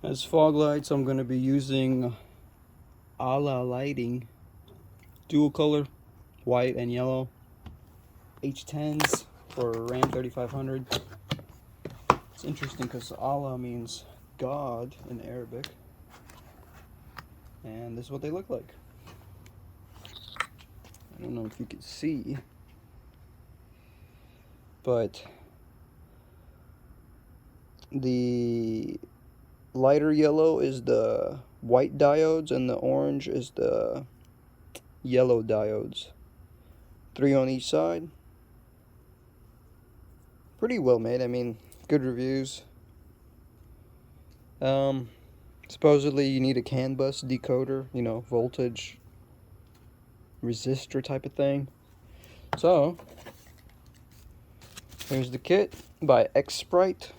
As fog lights, I'm going to be using Ala lighting, dual color, white and yellow, H10s for RAM 3500. It's interesting because Allah means God in Arabic, and this is what they look like. I don't know if you can see, but the lighter yellow is the white diodes and the orange is the yellow diodes. 3 on each side. Pretty well made. I mean, good reviews. Supposedly you need a canbus decoder, you know, voltage resistor type of thing. So here's the kit by X-Sprite.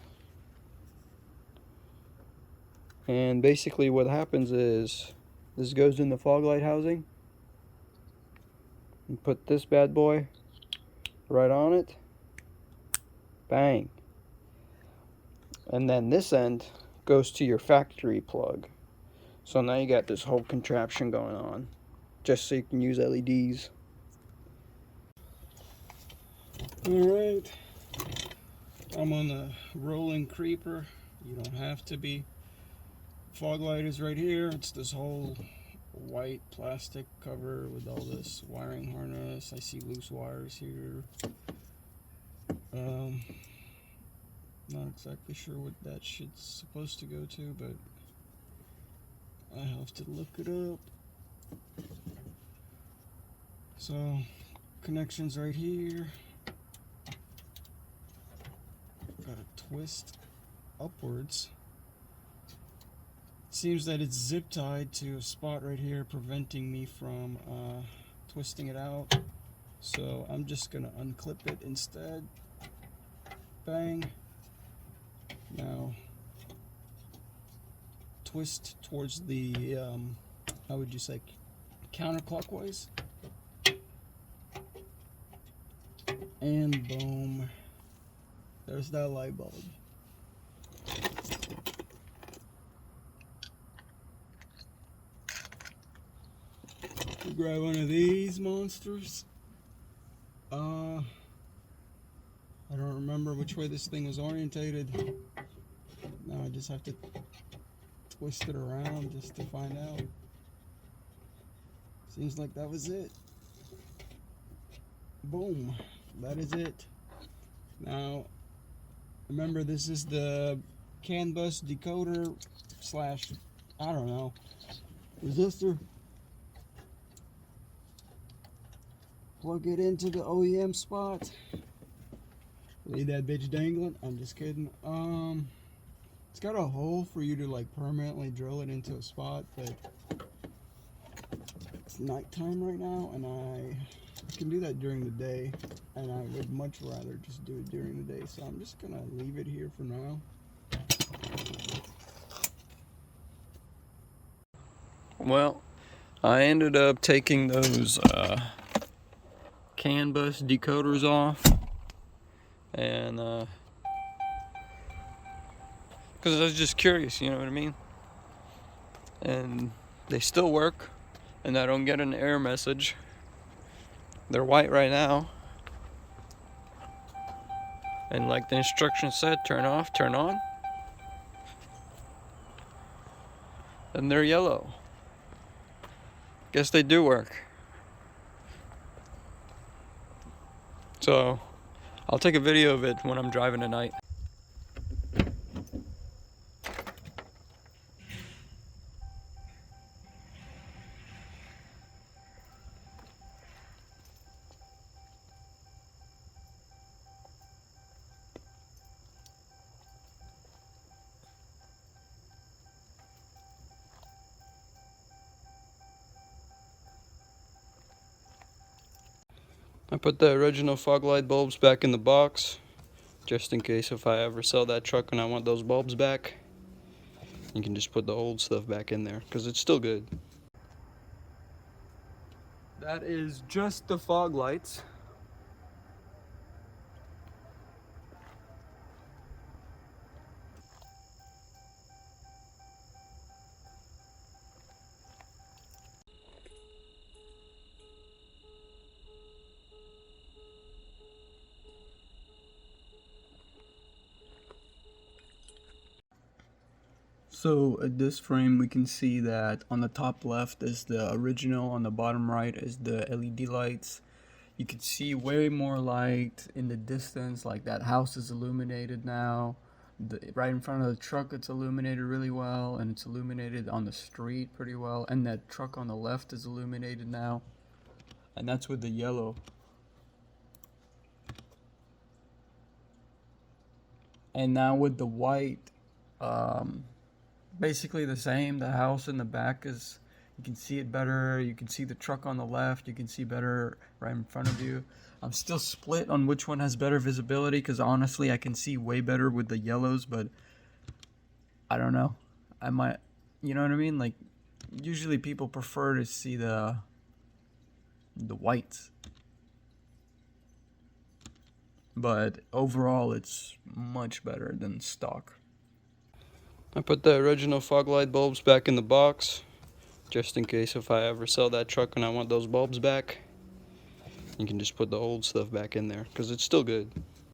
And basically what happens is this goes in the fog light housing. And put this bad boy right on it. Bang. And then this end goes to your factory plug. So now you got this whole contraption going on, just so you can use LEDs. Alright, I'm on the rolling creeper. You don't have to be. Fog light is right here. It's this whole white plastic cover with all this wiring harness. I see loose wires here. Not exactly sure what that shit's supposed to go to, but I have to look it up. So, connections right here. Gotta twist upwards. It seems that it's zip tied to a spot right here, preventing me from twisting it out. So I'm just gonna unclip it instead. Bang. Now twist towards the how would you say, counterclockwise, and boom, there's that light bulb. Grab one of these monsters. I don't remember which way this thing was orientated. Now I just have to twist it around just to find out. Seems like that was it. Boom. That is it. Now, remember, this is the canbus decoder slash, I don't know, resistor. Plug it into the OEM spot. Leave that bitch dangling. I'm just kidding. It's got a hole for you to like permanently drill it into a spot, but it's nighttime right now, and I can do that during the day, and I would much rather just do it during the day. So I'm just gonna leave it here for now. Well, I ended up taking those CAN bus decoders off, and because I was just curious, you know what I mean? And they still work, and I don't get an error message. They're white right now, and like the instructions said, turn off, turn on, and they're yellow. Guess they do work. So I'll take a video of it when I'm driving tonight. I put the original fog light bulbs back in the box, just in case if I ever sell that truck and I want those bulbs back. You can just put the old stuff back in there, because it's still good. That is just the fog lights. So at this frame we can see that on the top left is the original, on the bottom right is the LED lights. You can see way more light in the distance, like that house is illuminated now. Right in front of the truck it's illuminated really well, and it's illuminated on the street pretty well, and that truck on the left is illuminated now. And that's with the yellow. And now with the white, basically the same. The house in the back is, you can see it better. You can see the truck on the left. You can see better right in front of you. I'm still split on which one has better visibility, because honestly I can see way better with the yellows, but I don't know. I might, you know what I mean? Like, usually people prefer to see the whites. But overall it's much better than stock. I put the original fog light bulbs back in the box, just in case if I ever sell that truck and I want those bulbs back. You can just put the old stuff back in there, because it's still good.